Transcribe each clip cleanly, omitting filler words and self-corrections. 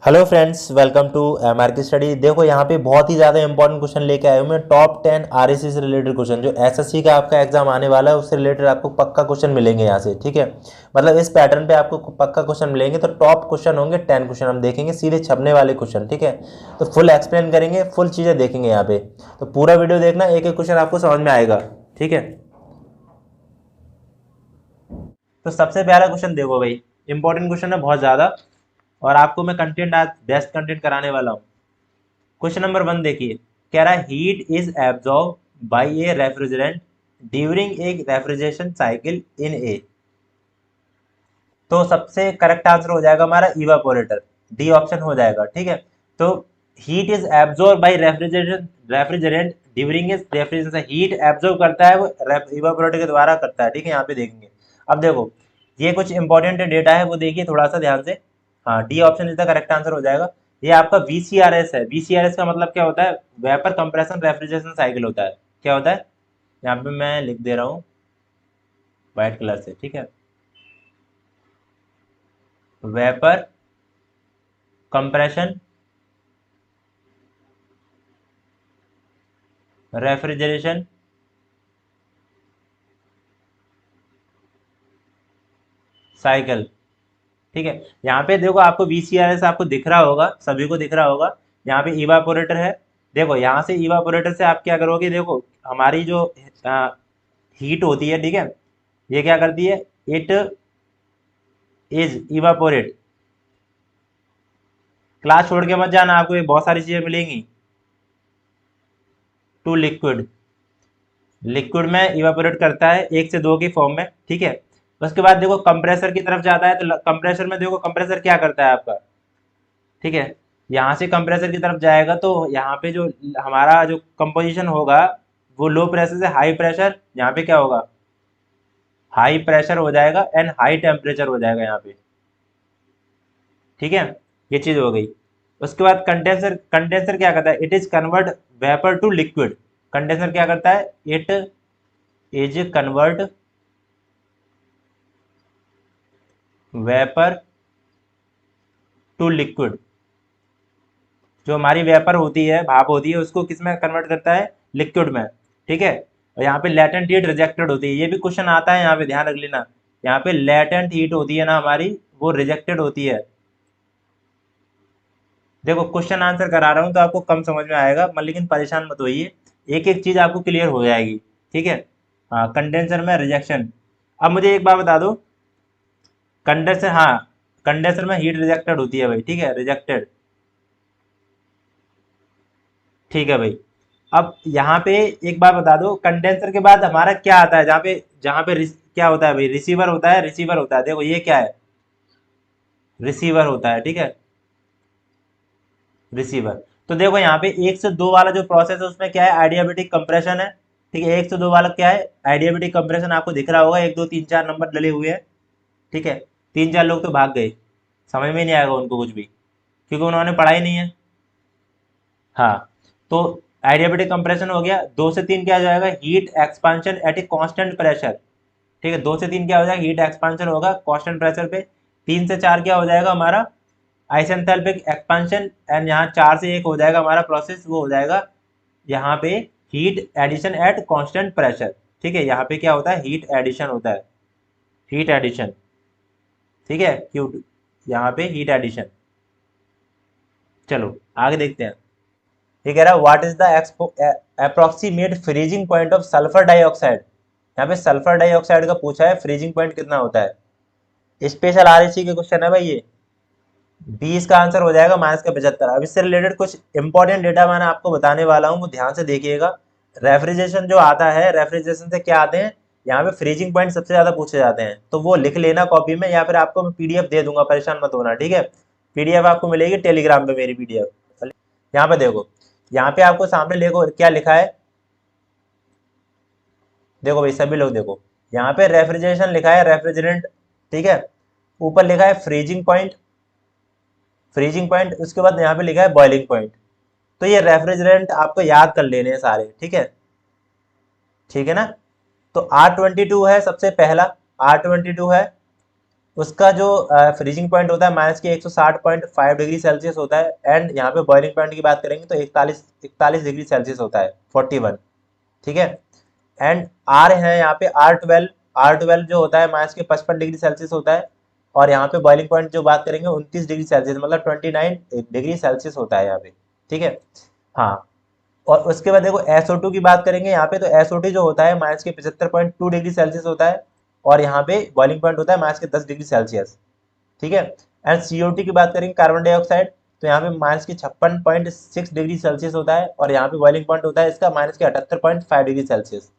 Hello friends, welcome to MRK study. देखो यहाँ पे बहुत ही ज़्यादा इंपॉर्टेंट क्वेश्चन लेके आया हूँ मैं। टॉप 10 आरएससी से रिलेटेड क्वेश्चन जो एसएससी का आपका एग्जाम आने वाला है उससे रिलेटेड आपको पक्का क्वेश्चन मिलेंगे यहाँ से। ठीक है, मतलब इस पैटर्न पे आपको पक्का क्वेश्चन मिलेंगे। तो टॉप क्वेश्चन होंगे 10 क्वेश्चन हम देखेंगे, सीधे छपने वाले क्वेश्चन। ठीक है, तो फुल एक्सप्लेन करेंगे, फुल चीज़ें देखेंगे यहाँ पे। तो पूरा वीडियो देखना, एक एक क्वेश्चन आपको समझ में आएगा। ठीक है, तो सबसे पहला क्वेश्चन देखो भाई, इंपॉर्टेंट क्वेश्चन है बहुत ज़्यादा, और आपको मैं कंटेंट आज बेस्ट कंटेंट कराने वाला हूँ। क्वेश्चन नंबर 1 देखिए, कह रहा है heat is absorb by a refrigerant during a refrigeration cycle in a. तो सबसे करेक्ट आंसर हो जाएगा हमारा इवापोरेटर, डी ऑप्शन हो जाएगा। ठीक है, तो heat is absorb bye refrigeration refrigerant during a refrigeration, heat absorb करता है वो इवापोरेटर के द्वारा करता है। ठीक है, यहाँ पे देखेंगे। अब देखो ये कुछ इंपॉर्टेंट डेटा है, वो देखिए थोड़ा सा ध्यान से। हाँ, D option is the correct answer हो जाएगा। ये आपका वीसीआरएस है। वीसीआरएस का मतलब क्या होता है? वेपर कंप्रेशन रेफ्रिजरेशन साइकिल होता है। क्या होता है? यहाँ पे मैं लिख दे रहा हूँ व्हाइट कलर से। ठीक है, वेपर कंप्रेशन रेफ्रिजरेशन साइकिल। ठीक है, यहाँ पे देखो आपको वीसीआरएस आपको दिख रहा होगा, सभी को दिख रहा होगा। यहाँ पे इवापोरेटर है। देखो यहाँ से इवापोरेटर से आप क्या करोगे, देखो हमारी जो हीट होती है, ठीक है, ये क्या करती है? It is evaporate. क्लास छोड़ के मत जाना, आपको ये बहुत सारी चीजें मिलेंगी। टू लिक्विड, लिक्विड में इवापोरेट करता है 1 से 2 की फॉर्म में। ठीक है, उसके बाद देखो कंप्रेसर की तरफ जाता है, तो कंप्रेसर में देखो कंप्रेसर क्या करता है आपका। ठीक है, यहाँ से कंप्रेसर की तरफ जाएगा तो यहाँ पे जो हमारा जो कंपोजिशन होगा वो लो प्रेशर से हाई प्रेशर, यहाँ पे क्या होगा? हाई प्रेशर हो जाएगा एंड हाई टेम्परेचर हो जाएगा यहाँ पे। ठीक है, ये चीज हो गई। उसके बाद कंडेंसर, कंडेंसर क्या करता है? It is convert vapour to liquid. Condenser क्या करता है? It is convert vapour to liquid. जो हमारी वेपर होती है, भाप होती है, उसको किस में कन्वर्ट करता है? लिक्विड में। ठीक है, और यहाँ पे लेटेंट हीट रिजेक्टेड होती है। ये भी क्वेश्चन आता है, यहाँ पे ध्यान रख लेना। यहाँ पे लेटेंट हीट होती है ना हमारी, वो रिजेक्टेड होती है। देखो क्वेश्चन आंसर करा रहा हूँ तो आपको कम समझ में आएगा, लेकिन परेशान मत होइए, एक एक चीज आपको क्लियर हो जाएगी। ठीक है, हाँ, कंडेंसर में रिजेक्शन। अब मुझे एक बात बता दो, कंडेंसर, हाँ, कंडेंसर में हीट रिजेक्टेड होती है भाई। ठीक है, रिजेक्टेड। ठीक है भाई। अब यहाँ पे एक बात बता दो, कंडेंसर के बाद हमारा क्या आता है? जहाँ पे क्या होता है भाई? रिसीवर होता है, रिसीवर होता है। देखो ये क्या है? रिसीवर होता है। ठीक है, रिसीवर। तो देखो यहाँ पे 1 से 2 वाला जो प्रोसेस है उसमें क्या है? आइडियाबैटिक कंप्रेशन है। ठीक है, 1 से 2 वाला क्या है? आइडियाबैटिक कंप्रेशन। आपको दिख रहा होगा 1 2 3 4 नंबर डले हुए हैं। ठीक है, 3 4 लोग तो भाग गए, समझ में नहीं आएगा उनको कुछ भी, क्योंकि उन्होंने पढ़ा ही नहीं है। हाँ, तो आइडियाबैटिक कंप्रेशन हो गया। 2 से 3 क्या हो जाएगा? Heat expansion at a constant pressure. ठीक है, 2 से 3 क्या हो जाएगा? हीट एक्सपांशन होगा कांस्टेंट प्रेशर पे। 3 से 4 क्या हो जाएगा हमारा? आइसेंथैल्पिक एक्सपांशन। एंड यहाँ 4 से 1 हो जाएगा हमारा प्रोसेस, वो हो जाएगा यहाँ पे heat addition at constant pressure. ठीक है, यहाँ पे क्या होता है? हीट एडिशन होता है, हीट एडिशन। ठीक है, क्यों? यहाँ पे हीट एडिशन। चलो आगे देखते हैं। ये कह रहा है what is the approximate freezing point of sulphur dioxide. यहाँ पे सल्फर डाइऑक्साइड का पूछा है, फ्रीजिंग पॉइंट कितना होता है? स्पेशल आरएससी के क्वेश्चन है भाई ये। 20 का आंसर हो जाएगा -75। अब इससे रिलेटेड कुछ इंपॉर्टेंट डेटा मैंने आपको बताने वाला हूँ, वो ध्यान से देखिएगा। रेफ्रिजरेशन जो आता है, रेफ्रिजरेशन से क्या आते हैं? यहाँ पे फ्रीजिंग पॉइंट सबसे ज्यादा पूछे जाते हैं, तो वो लिख लेना कॉपी में, या फिर आपको मैं पीडीएफ दे दूंगा, परेशान मत होना। ठीक है, पीडीएफ आपको मिलेगी टेलीग्राम पे, मेरी पीडीएफ। यहाँ पे देखो, यहाँ पे आपको सामने देखो क्या लिखा है। देखो भाई सभी लोग देखो, यहाँ पे रेफ्रिजरेशन लिखा है, रेफ्रिजरेंट। ठीक है, ऊपर लिखा है फ्रीजिंग पॉइंट, फ्रीजिंग पॉइंट, उसके बाद यहाँ पे लिखा है बॉइलिंग पॉइंट। तो ये रेफ्रिजरेंट आपको याद कर लेने हैं सारे। ठीक है, ठीक है ना? तो R22 है सबसे पहला, R22 है। उसका जो फ्रीजिंग पॉइंट होता है माइनस के 160.5 डिग्री सेल्सियस होता है। एंड यहाँ पे बॉइलिंग पॉइंट की बात करेंगे तो 41 डिग्री सेल्सियस होता है, 41। ठीक है। एंड आर है यहाँ पे R12 जो होता है माइनस के 55 डिग्री सेल्सियस होता है। और यहाँ पे बॉइलिंग पॉइंट जो बात करेंगे 29 डिग्री सेल्सियस, मतलब 29 डिग्री सेल्सियस होता है यहाँ पे। ठीक है। हाँ। और उसके बाद देखो SO2 की बात करेंगे यहाँ पे, तो SO2 जो होता है माइनस के 75.2 डिग्री सेल्सियस होता है। और यहाँ पे बॉइलिंग पॉइंट होता है माइनस के 10 डिग्री सेल्सियस। ठीक है। एंड CO2 की बात करेंगे, कार्बन डाइऑक्साइड, तो यहाँ पे माइनस के 56.6 डिग्री सेल्सियस होता है। और यहाँ पे बॉइलिंग पॉइंट होता है इसका माइनस के 78.5 डिग्री सेल्सियस।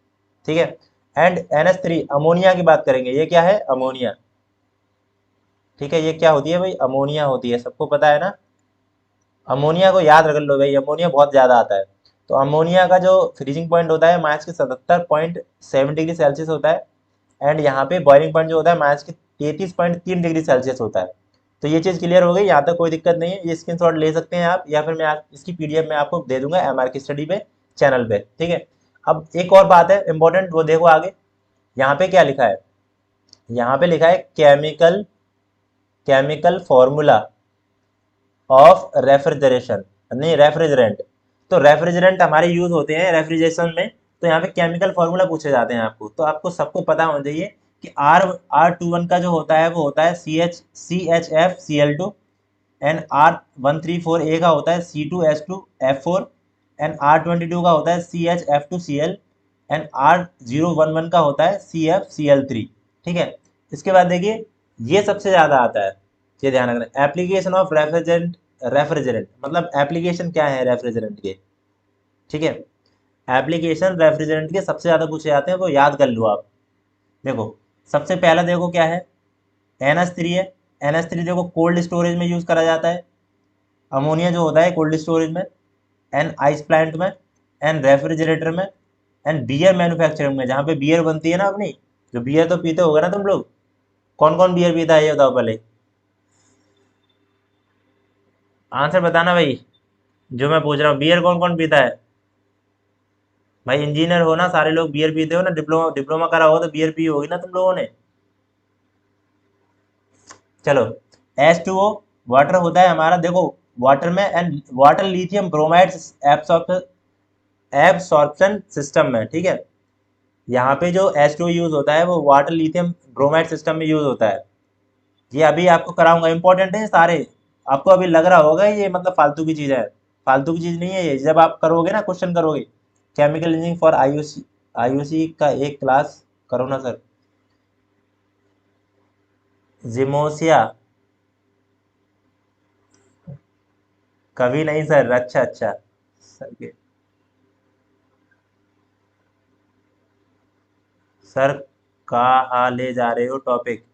ठीक है। एंड NH3 अमोनिया की बात करेंगे, ये क्या है, अमोनिया। ठीक है, ये क्या होती है भाई, अमोनिया होती है, सबको पता है ना। अमोनिया को याद रख लो भाई, अमोनिया बहुत ज्यादा आता है। तो अमोनिया का जो फ्रीजिंग पॉइंट होता है माइनस के 77.7 डिग्री सेल्सियस होता है। एंड यहाँ पे बॉइलिंग पॉइंट जो होता है माइनस के 33.3 डिग्री सेल्सियस होता है। तो ये चीज़ क्लियर हो गई, यहाँ तक कोई दिक्कत नहीं है। ये स्क्रीनशॉट ले सकते हैं आप, या फिर मैं इसकी PDF में आपको दे दूंगा MR की स्टडी पे, चैनल पे। ठीक है। अब एक और बात है इंपॉर्टेंट, वो देखो आगे। यहाँ पे क्या लिखा है, यहाँ पे लिखा है केमिकल फॉर्मूला ऑफ रेफ्रिजरेशन, नहीं रेफ्रिजरेंट। तो रेफ्रिजरेंट हमारे यूज होते हैं रेफ्रिजरेशन में, तो यहाँ पे केमिकल फॉर्मूला पूछे जाते हैं आपको, तो आपको सबको पता होना चाहिए कि R21 का जो होता है वो होता है CHFCl2। एंड R134A का होता है C2H2F4। एंड R22 का होता है CHF2Cl। एंड R011 का होता है CFCl3। ठीक है। इसके बाद देखिए, ये सबसे ज्यादा आता है, ये ध्यान रखना। एप्लीकेशन ऑफ रेफ्रिजरेंट मतलब एप्लीकेशन क्या है रेफ्रिजरेंट के। ठीक है। एप्लीकेशन रेफ्रिजरेंट के सबसे ज्यादा पूछे जाते हैं, वो याद कर लो आप। देखो, सबसे पहला देखो क्या है, NH3 है। NH3 देखो कोल्ड स्टोरेज में यूज करा जाता है। अमोनिया जो होता है कोल्ड स्टोरेज में, एंड आइस प्लांट में, एंड रेफ्रिजरेटर में, एंड बियर मैन्युफैक्चरिंग में, जहाँ पे बियर बनती है ना अपनी, जो बियर तो पीते होगे ना तुम लोग। कौन कौन बियर पीता है ये बताओ पहले, आंसर बताना भाई। जो मैं पूछ रहा हूँ, बियर कौन कौन पीता है। भाई इंजीनियर हो ना, सारे लोग बियर पीते हो ना, डिप्लोमा डिप्लोमा करा होगा तो बियर पी होगी ना तुम लोगों ने। चलो, H2O वाटर होता है हमारा, देखो वाटर में, and water lithium bromide absorption system में। ठीक है। यहाँ पे जो H2O यूज होता है वो वाटर लिथियम ब्रोमाइड सिस्टम में यूज होता है। ये अभी आपको कराऊंगा, इंपॉर्टेंट है सारे। आपको अभी लग रहा होगा ये मतलब फालतू की चीज है, फालतू की चीज नहीं है ये। जब आप करोगे ना, क्वेश्चन करोगे, केमिकल इंजीनियरिंग फॉर आईयूसी का एक क्लास करो ना सर। जिमोसिया, कभी नहीं सर, अच्छा अच्छा सर। सर कहाँ ले जा रहे हो टॉपिक,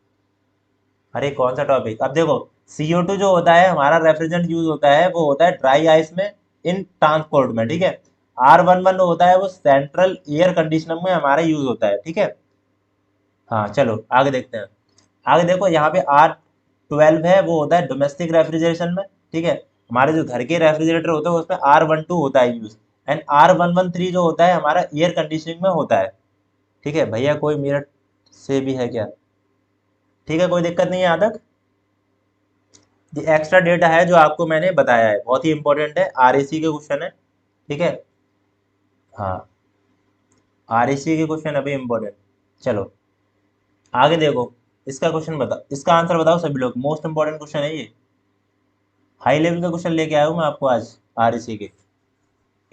अरे कौन सा टॉपिक। अब देखो, CO2 जो होता है हमारा रेफ्रिजरेंट यूज होता है, वो होता है ड्राई आइस में, इन ट्रांसपोर्ट में। ठीक है। R11 होता है वो सेंट्रल एयर कंडीशनर में हमारा यूज होता है। ठीक है। हाँ चलो आगे देखते हैं। आगे देखो, यहाँ पे R12 है, वो होता है डोमेस्टिक रेफ्रिजरेशन में। ठीक है। हमारे जो घर के रेफ्रिजरेटर होते हैं उसमें R12 होता है यूज। एंड R113 जो होता है हमारा एयर कंडीशनिंग में होता है। ठीक है भैया, कोई मेरठ से भी है क्या। ठीक है, कोई दिक्कत नहीं है यहाँ तक। ये एक्स्ट्रा डेटा है जो आपको मैंने बताया है, बहुत ही इंपॉर्टेंट है, RAC के क्वेश्चन है। ठीक है। हाँ, RAC के क्वेश्चन अभी इंपॉर्टेंट। चलो आगे देखो, इसका क्वेश्चन बताओ, इसका आंसर बताओ सभी लोग, मोस्ट इंपॉर्टेंट क्वेश्चन है ये। हाई लेवल का क्वेश्चन लेके आया हूँ मैं आपको आज RAC के।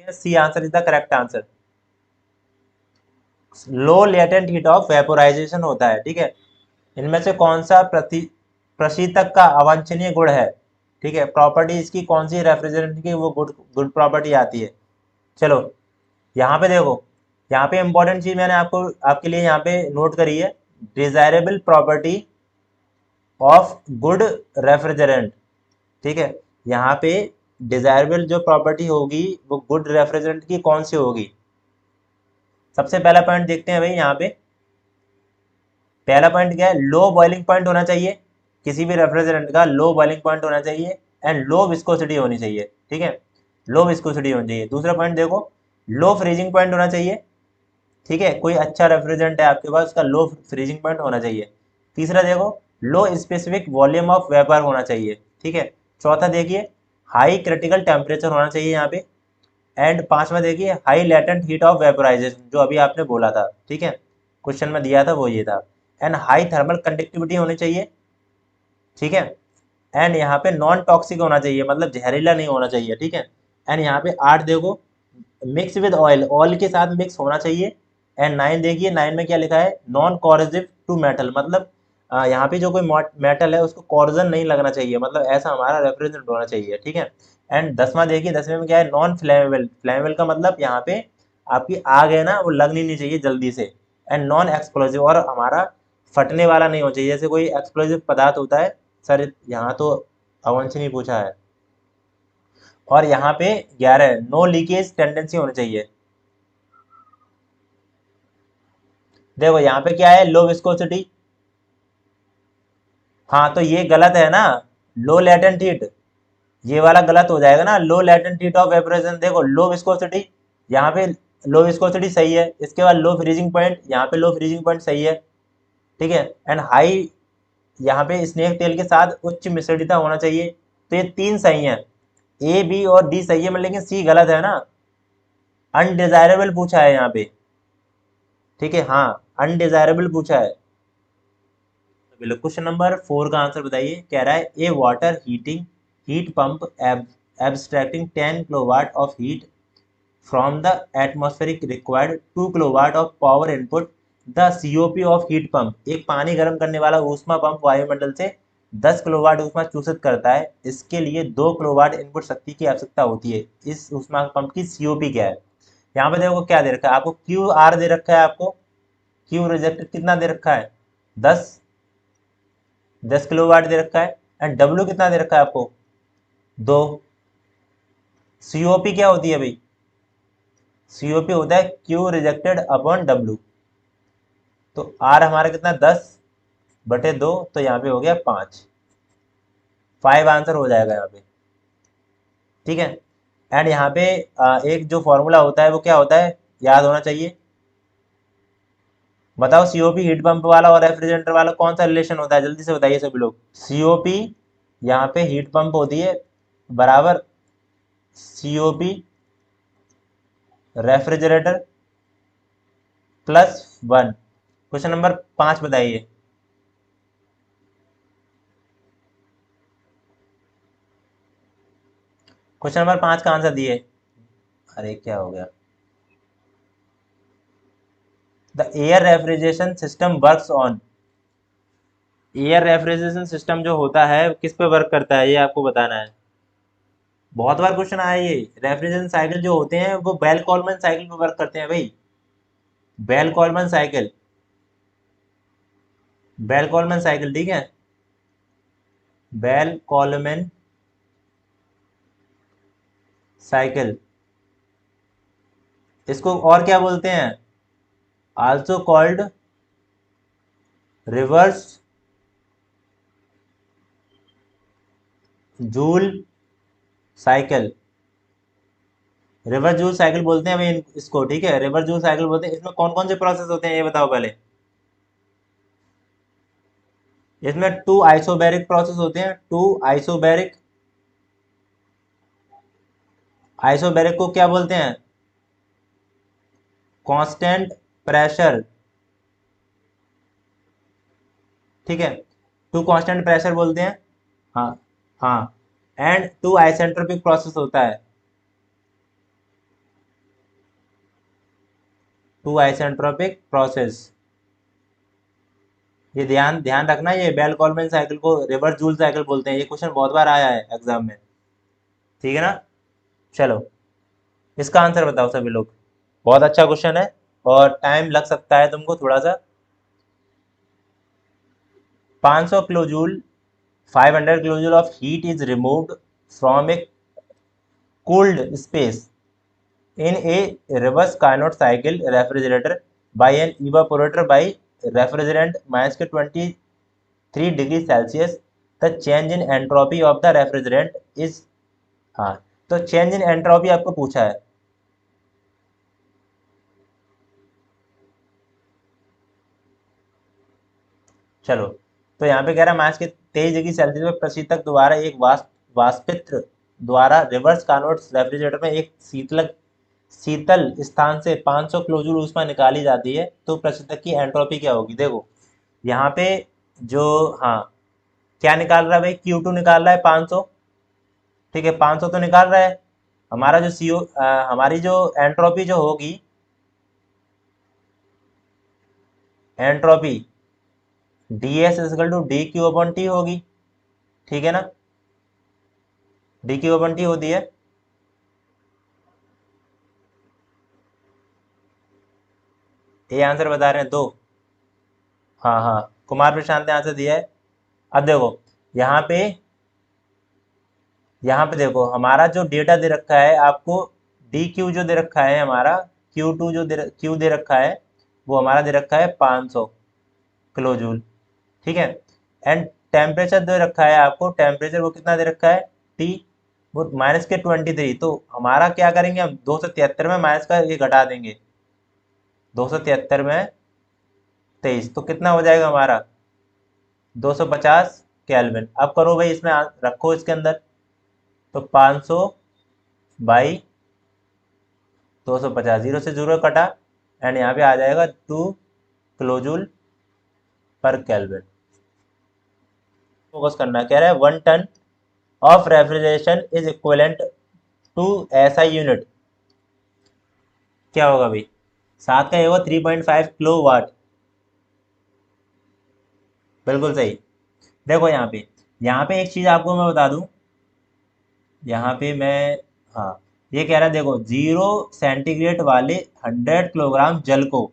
C answer is the correct answer. Low latent heat of vaporisation होता है। ठीक है। इनमें से कौन सा प्रशीतक का अवांछनीय गुण है। ठीक है, प्रॉपर्टी इसकी कौन सी रेफ्रिजरेंट की वो गुड गुड प्रॉपर्टी आती है। चलो यहाँ पे देखो, यहाँ पे इंपॉर्टेंट चीज मैंने आपको आपके लिए यहाँ पे नोट करी है, desirable property of good refrigerant. ठीक है। यहाँ पे डिजायरेबल जो प्रॉपर्टी होगी वो गुड रेफ्रिजरेंट की कौन सी होगी। सबसे पहला पॉइंट देखते हैं भाई, यहाँ पे पहला पॉइंट क्या है, लो बॉइलिंग पॉइंट होना चाहिए। किसी भी रेफ्रिजरेंट का लो बॉइलिंग पॉइंट होना चाहिए, एंड लो विस्कोसिटी होनी चाहिए। ठीक है, लो विस्कोसिटी होनी चाहिए। दूसरा पॉइंट देखो, लो फ्रीजिंग पॉइंट होना चाहिए। ठीक है, कोई अच्छा रेफ्रिजरेंट है आपके पास, उसका लो फ्रीजिंग पॉइंट होना चाहिए। तीसरा देखो, लो स्पेसिफिक वॉल्यूम ऑफ वेपर होना चाहिए, ठीक है। चौथा देखिए हाई क्रिटिकल टेम्परेचर होना चाहिए यहाँ पे। एंड पांचवा देखिए high latent heat of vaporisation, जो अभी आपने बोला था, ठीक है, क्वेश्चन में दिया था वो ये था। एंड हाई थर्मल कंडक्टिविटी होनी चाहिए, ठीक है। एंड यहाँ पे नॉन टॉक्सिक होना चाहिए, मतलब जहरीला नहीं होना चाहिए, ठीक है। एंड यहाँ पे 8 देखो मिक्स विद ऑयल, ऑयल के साथ मिक्स होना चाहिए। एंड 9 देखिए, 9 में क्या लिखा है, नॉन कॉरोसिव टू मेटल, मतलब यहाँ पे जो कोई मेटल है उसको कॉर्जन नहीं लगना चाहिए, मतलब ऐसा हमारा रेफ्रिजरेंट होना चाहिए, ठीक है। एंड 10वां देखिए, 10वें में क्या है, नॉन फ्लेमेबल, फ्लेमेबल का मतलब यहाँ पे आपकी आग है ना वो लगनी नहीं चाहिए जल्दी से। एंड नॉन एक्सप्लोसिव, और हमारा फटने वाला नहीं होना चाहिए, जैसे कोई एक्सप्लोसिव पदार्थ होता है। सर यहाँ तो अवंश नहीं पूछा है। और यहाँ पे 11 नो लीकेज टेंडेंसी होनी चाहिए। देखो यहाँ पे क्या है, लो विस्कोसिटी, हाँ तो ये गलत है ना, लो लेटेंट हीट, ये वाला गलत हो जाएगा ना, लो लेटेंट हीट ऑफ वेपोराइजेशन। देखो लो विस्कोसिटी, यहाँ पे लो विस्कोसिटी सही है, इसके बाद लो फ्रीजिंग पॉइंट, यहाँ पे लो फ्रीजिंग पॉइंट सही है, ठीक है। एंड हाई, यहाँ पे स्नेक तेल के साथ उच्च मिश्रितता होना चाहिए, तो ये तीन सही है, ए बी और डी सही है, मतलब लेकिन सी गलत है ना, अनडिजायरेबल पूछा है यहाँ पे, ठीक है, हाँ अनडिजायरेबल पूछा है। बिल्कुल, क्वेश्चन नंबर 4 का आंसर बताइए, कह रहा है a water heating heat pump abstracting 10 kilowatt of heat from the atmospheric required 2 kilowatt of power input, the COP of heat pump, एक पानी गर्म करने वाला ऊष्मा पंप वायुमंडल से 10 किलोवाट ऊष्मा चूषित करता है, इसके लिए 2 किलोवाट इनपुट शक्ति की आवश्यकता होती है, इस ऊष्मा पंप की सीओपी क्या है। यहाँ पे देखो क्या दे रखा है आपको, क्यू आर दे रखा है आपको, क्यू रिजेक्टेड कितना दे रखा है, 10, 10 किलोवाट दे रखा है। एंड डब्ल्यू कितना दे रखा है आपको, 2। सीओपी क्या होती है भाई, सीओपी होता है क्यू रिजेक्टेड अपॉन डब्ल्यू, तो आर हमारा कितना 10/2, तो यहाँ पे हो गया 5, 5 आंसर हो जाएगा यहाँ पे, ठीक है। एंड यहाँ पे एक जो फॉर्मूला होता है वो क्या होता है, याद होना चाहिए। बताओ सीओपी हीट पंप वाला और रेफ्रिजरेटर वाला कौन सा रिलेशन होता है, जल्दी से बताइए सभी लोग। सीओपी यहाँ पे हीट पंप होती है, बराबर सीओपी रेफ्रिजरेटर +1। क्वेश्चन नंबर 5 बताइए। क्वेश्चन नंबर 5 का आंसर दिए। अरे क्या हो गया, the air refrigeration system works on, air refrigeration system जो होता है किस पे वर्क करता है ये आपको बताना है। बहुत बार क्वेश्चन आया ये, रेफ्रिजरेशन साइकिल जो होते हैं वो बेल कॉलमैन साइकिल पे वर्क करते हैं भाई, Bell Coleman cycle, Bell Coleman cycle, ठीक है, बेल कॉलमैन साइकिल, इसको और क्या बोलते हैं, also called reverse joule cycle, reverse joule cycle बोलते हैं भाई इसको, ठीक है, रिवर्स जूल साइकिल बोलते हैं। इसमें कौन कौन से प्रोसेस होते हैं ये बताओ पहले। इसमें टू आइसोबैरिक प्रोसेस होते हैं, टू आइसोबैरिक, आइसोबैरिक को क्या बोलते हैं, कांस्टेंट प्रेशर, ठीक है, टू कांस्टेंट प्रेशर बोलते हैं, हाँ, हाँ। एंड टू आइसेंट्रोपिक प्रोसेस होता है, टू आइसेंट्रोपिक प्रोसेस, ये ध्यान ध्यान रखना, ये बेल कॉलमैन साइकिल को रिवर्स जूल साइकिल बोलते हैं, ये क्वेश्चन बहुत बार आया है एग्जाम में, ठीक है ना। चलो इसका आंसर बताओ सभी लोग, बहुत अच्छा क्वेश्चन है और टाइम लग सकता है तुमको थोड़ा सा। 500 kilojoule, 500 kilojoule of heat is removed from A cooled space in a reverse Carnot cycle refrigerator by an evaporator by refrigerant -23 degree Celsius, the change in entropy of the refrigerant is, हाँ, तो change in entropy आपको पूछा है। चलो तो यहाँ पे कह रहा है माइनस के 23 डिग्री सेल्सियस में प्रशीतक द्वारा एक वाष्पित्र द्वारा रिवर्स कार्नोट रेफ्रिजरेटर में एक शीतल स्थान से 500 किलोजूल ऊष्मा निकाली जाती है, तो प्रशीतक की एंट्रोपी क्या होगी? देखो यहाँ पे जो, हाँ, क्या निकाल रहा है भाई? Q2 निकाल रहा है 500, ठीक है, 500 तो निकाल रहा है। हमारा जो सीओ हमारी जो एंट्रोपी जो होगी, entropy D S equal to D Q upon T होगी, ठीक है ना? डी क्यू अपॉन टी होती है। ये आंसर बता रहे हैं दो। हाँ हाँ, कुमार प्रशांत ने आंसर दिया है। अब देखो यहाँ पे, यहाँ पे देखो हमारा जो डेटा दे रखा है आपको, डी क्यू जो दे रखा है हमारा, Q2 जो क्यू दे रखा है, वो हमारा दे रखा है 500 किलो जूल, ठीक है। एंड टेम्परेचर दे रखा है आपको, टेम्परेचर वो कितना दे रखा है? टी, वो माइनस के 23। तो हमारा क्या करेंगे हम? 273 में माइनस का ये घटा देंगे, 273 में 23, तो कितना हो जाएगा हमारा? 250 केल्विन। अब करो भाई, इसमें रखो इसके अंदर, तो 500 बाई 250, जीरो से जीरो कटा, एंड यहाँ पे आ जाएगा 2 kilo joule per kelvin. Focus करना, कह रहा है 1 ton of refrigeration is equivalent to ऐसा यूनिट, क्या होगा भाई? 7 का ये होगा 3.5 किलो वाट, बिल्कुल सही। देखो यहाँ पे एक चीज आपको मैं बता दूं, यहाँ पे मैं, हाँ, ये कह रहा है देखो 0 सेंटीग्रेड वाले 100 किलोग्राम जल को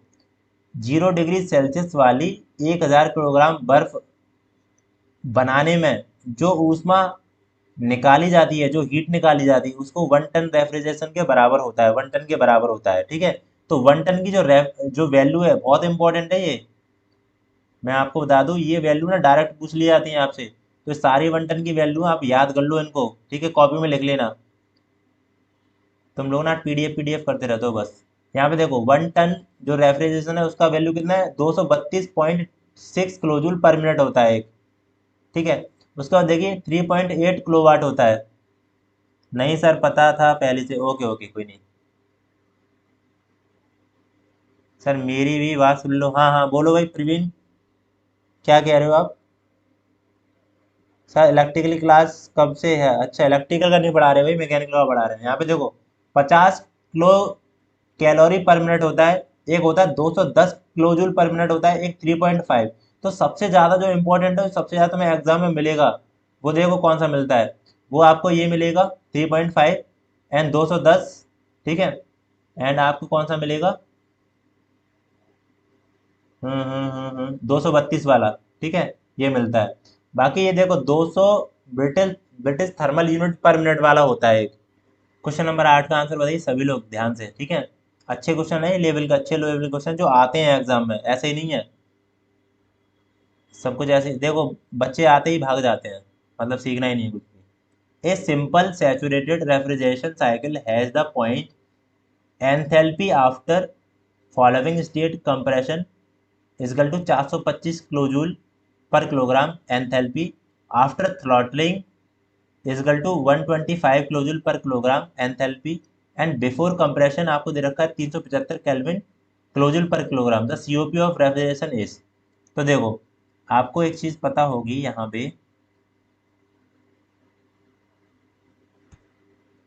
0 डिग्री सेल्सियस वाली 1000 किलोग्राम बर्फ बनाने में जो ऊष्मा निकाली जाती है, जो हीट निकाली जाती है, उसको 1 टन रेफ्रिजरेशन के बराबर होता है, 1 टन के बराबर होता है, ठीक है। तो 1 टन की जो वैल्यू है बहुत इंपॉर्टेंट है ये, मैं आपको बता दूं, ये वैल्यू ना डायरेक्ट पूछ ली जाती है आपसे, तो सारी 1 टन की वैल्यू आप याद कर लो इनको, ठीक है, कॉपी में लिख लेना। तुम लोग ना पीडीएफ करते रहते हो बस। यहाँ पे देखो 1 टन जो रेफ्रिजरेशन है उसका वैल्यू कितना है? 232.6 किलोजूल पर मिनट होता है एक, ठीक है। उसके बाद देखिए 3.8 किलोवाट होता है। नहीं सर पता था पहले से, ओके ओके कोई नहीं। सर मेरी भी बात सुन लो, हाँ हाँ बोलो भाई प्रवीण, क्या कह रहे हो आप? सर इलेक्ट्रिकल क्लास कब से है? अच्छा, इलेक्ट्रिकल का नहीं पढ़ा रहे भाई, मैकेनिकल का पढ़ा रहे हैं। यहाँ पे देखो 50 किलो कैलोरी पर मिनट होता है, एक होता है 210 किलो जूल पर मिनट होता है, एक 3.5। तो सबसे ज़्यादा जो इम्पोर्टेंट है, सबसे ज़्यादा तुम्हें एग्जाम में मिलेगा, वो देखो कौन सा मिलता है, वो आपको ये मिलेगा 3.5 एंड 210, ठीक है। एंड आपको कौन सा मिलेगा? 232 वाला, ठीक है, ये मिलता है। बाकी ये देखो 200 ब्रिटिश ब्रिटिश थर्मल यूनिट पर मिनट वाला होता है एक। क्वेश्चन नंबर 8 का आंसर बताइए सभी लोग ध्यान से, ठीक है। अच्छे क्वेश्चन है, लेवल का अच्छे लेवल क्वेश्चन जो आते हैं एग्जाम में, ऐसे ही नहीं है सब कुछ ऐसे ही। देखो बच्चे आते ही भाग जाते हैं, मतलब सीखना ही नहीं है कुछ भी। A simple saturated refrigeration cycle has the point enthalpy after following state compression is equal to 425 kilojoule per kilogram enthalpy after throttling is equal to 125 kilojoule per kilogram enthalpy and before compression आपको दे रखा है 375 kelvin kilojoule per kilogram, the COP of refrigeration is. तो देखो आपको एक चीज पता होगी यहाँ पे,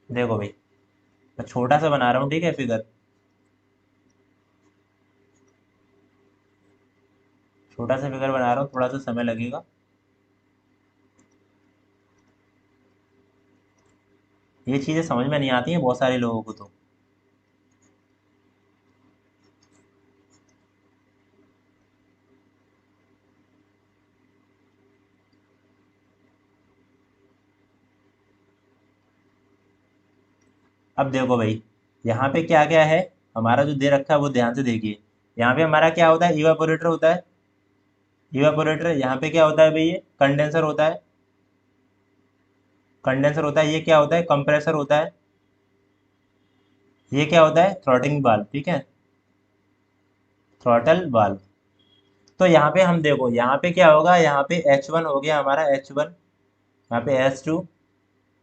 देखो भाई मैं छोटा सा बना रहा हूँ, ठीक है, फिगर छोटा सा फिगर बना रहा हूँ, थोड़ा सा समय लगेगा। ये चीजें समझ में नहीं आती हैं बहुत सारे लोगों को। तो अब देखो भाई यहाँ पे क्या क्या है, हमारा जो दे रखा है वो ध्यान से देखिए। यहाँ पे हमारा क्या होता है? इवापोरेटर होता है, इवापोरेटर। यहाँ पे क्या होता है भाई? ये कंडेंसर होता है, कंडेंसर होता है। ये क्या होता है? कंप्रेसर होता है। ये क्या होता है? थ्रॉटलिंग वाल्व, ठीक है, थ्रॉटल वाल्व। तो यहाँ पे हम देखो, यहाँ पे क्या होगा, यहाँ पे H1 हो गया हमारा H1, यहाँ पे H2,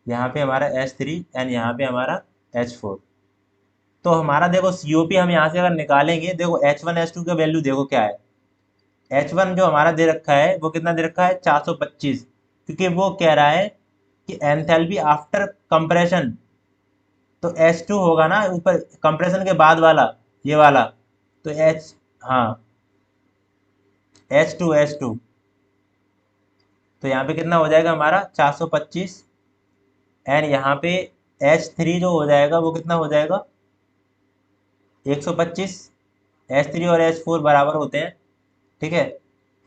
यहाँ पे हमारा H3 एंड यहाँ पे हमारा H4। तो हमारा देखो COP हम यहाँ से अगर निकालेंगे, देखो H1 H2 का वैल्यू देखो क्या है। H1 जो हमारा दे रखा है वो कितना दे रखा है, 425, क्योंकि वो कह रहा है कि एंथैल्पी आफ्टर कंप्रेशन। तो H2 होगा ना ऊपर, कंप्रेशन के बाद वाला, ये वाला, तो हाँ H2 तो यहाँ पे कितना हो जाएगा हमारा 425 एंड यहाँ पे H3 जो हो जाएगा वो कितना हो जाएगा 125। H3 और H4 बराबर होते हैं, ठीक है,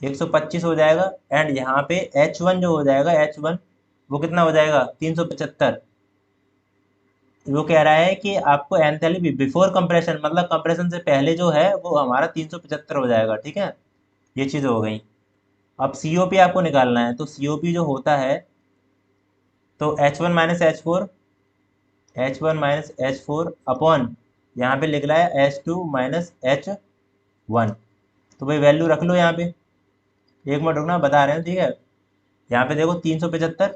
125 हो जाएगा एंड यहाँ पे H1 जो हो जाएगा, H1 वो कितना हो जाएगा 375। वो कह रहा है कि आपको एंथैल्पी बिफोर कंप्रेशन, मतलब कंप्रेशन से पहले जो है वो हमारा 375 हो जाएगा, ठीक है। ये चीज़ हो गई। अब COP आपको निकालना है, तो COP जो होता है, तो H1 minus H four upon यहाँ पे लिख रहा है H2 माइनस H1। तो भाई वैल्यू रख लो यहाँ पे, एक मिनट रुकना बता रहे हैं, ठीक है। यहाँ पे देखो 375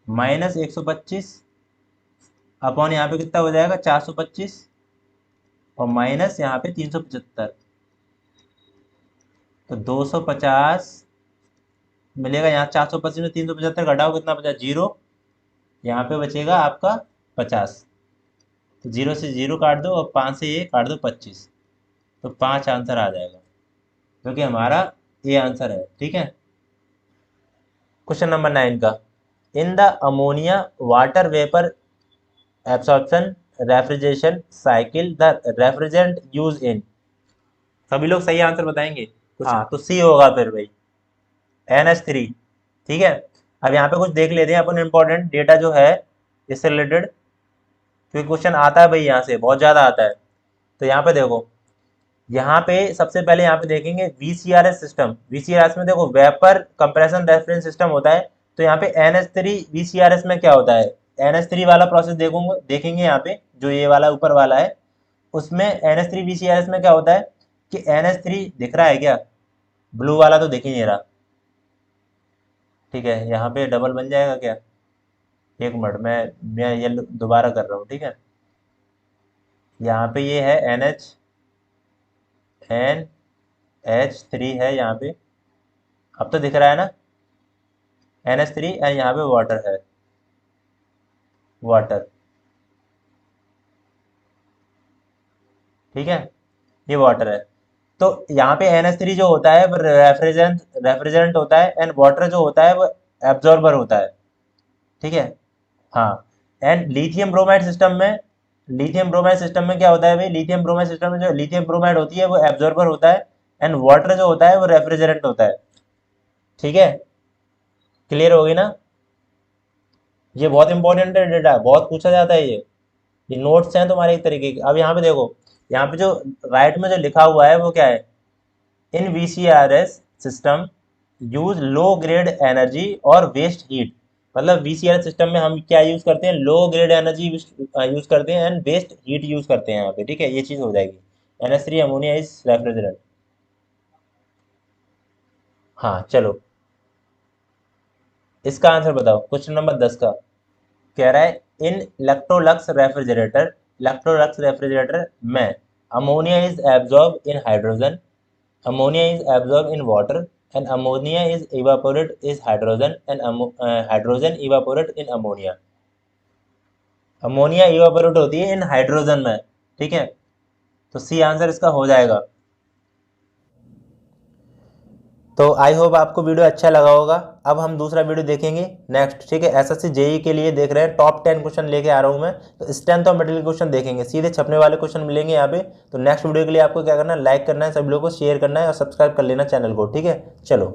माइनस 125 अपॉन यहाँ पे कितना हो जाएगा 425 और माइनस यहाँ पे 375, तो 250 मिलेगा। यहाँ 425 में 375 घटाओ, कितना बचा, 0। यहाँ पे बचेगा आपका 50, तो 0 से 0 काट दो और 5 से ये काट दो 25, तो 5 आंसर आ जाएगा, जो कि हमारा ये आंसर है, ठीक है। क्वेश्चन नंबर 9 का, in the ammonia water vapour absorption refrigeration cycle the refrigerant use in, सभी लोग सही आंसर बताएंगे। हाँ, तो सी होगा फिर भाई, NH3, ठीक है। अब यहाँ पे कुछ देख लेते हैं अपन इंपॉर्टेंट डेटा जो है इससे रिलेटेड, क्योंकि क्वेश्चन आता है भाई यहाँ से बहुत ज़्यादा आता है। तो यहाँ पे देखो, यहाँ पे सबसे पहले यहाँ पे देखेंगे VCRS सिस्टम। VCRS में देखो वेपर कंप्रेशन रेफरेंस सिस्टम होता है। तो यहाँ पे NH3 VCRS में क्या होता है, NH3 वाला प्रोसेस देखेंगे यहाँ पे, जो ये वाला ऊपर वाला है, उसमें NH3 VCRS में क्या होता है कि NH3 दिख रहा है क्या, ब्लू वाला तो दिख ही नहीं रहा, ठीक है। यहाँ पे डबल बन जाएगा क्या, एक मिनट, मैं ये दोबारा कर रहा हूँ, ठीक है। यहाँ पे ये है NH3 है यहाँ पे, अब तो दिख रहा है ना NH3 एंड यहाँ पे वाटर है, वाटर, ठीक है, ये वाटर है। तो यहाँ पे NH3 जो होता है वो रेफ्रिजरेंट होता है एंड वाटर जो होता है वो एब्जॉर्बर होता है, ठीक है। हाँ, एंड लिथियम ब्रोमाइड सिस्टम में क्या होता है भाई, लिथियम ब्रोमाइड सिस्टम में जो लिथियम ब्रोमाइड होती है वो एब्जॉर्बर होता है एंड वाटर जो होता है वो रेफ्रिजरेंट होता है, ठीक है। क्लियर होगी ना, ये बहुत इंपॉर्टेंट है डेटा, बहुत पूछा जाता है ये नोट्स हैं तुम्हारे एक तरीके के। अब यहाँ पे देखो, यहाँ पे जो राइट में जो लिखा हुआ है वो क्या है, इन VCRS system use low grade energy और वेस्ट हीट। मतलब VCRS सिस्टम में हम क्या यूज करते हैं, लो ग्रेड एनर्जी यूज करते हैं एंड वेस्ट हीट यूज करते हैं यहाँ पे, ठीक है। ये चीज हो जाएगी, NH3 अमोनिया इज रेफ्रिजरेंट। हाँ चलो, इसका आंसर बताओ क्वेश्चन नंबर 10 का। कह रहा है इन इलेक्ट्रोलक्स रेफ्रिजरेटर में ammonia is absorb in hydrogen, ammonia is absorbed in water and ammonia is evaporated is hydrogen and hydrogen evaporated in ammonia। Ammonia evaporate होती है इन हाइड्रोजन में, ठीक है। तो सी आंसर इसका हो जाएगा। तो आई होप आपको वीडियो अच्छा लगा होगा। अब हम दूसरा वीडियो देखेंगे नेक्स्ट, ठीक है। SSC JEE के लिए देख रहे हैं, टॉप 10 क्वेश्चन लेके आ रहा हूँ मैं। तो स्ट्रेंथ ऑफ मटेरियल क्वेश्चन देखेंगे, सीधे छपने वाले क्वेश्चन मिलेंगे यहाँ पे। तो नेक्स्ट वीडियो के लिए आपको क्या करना है, लाइक करना है, सभी लोगों को शेयर करना है और सब्सक्राइब कर लेना चैनल को, ठीक है। चलो।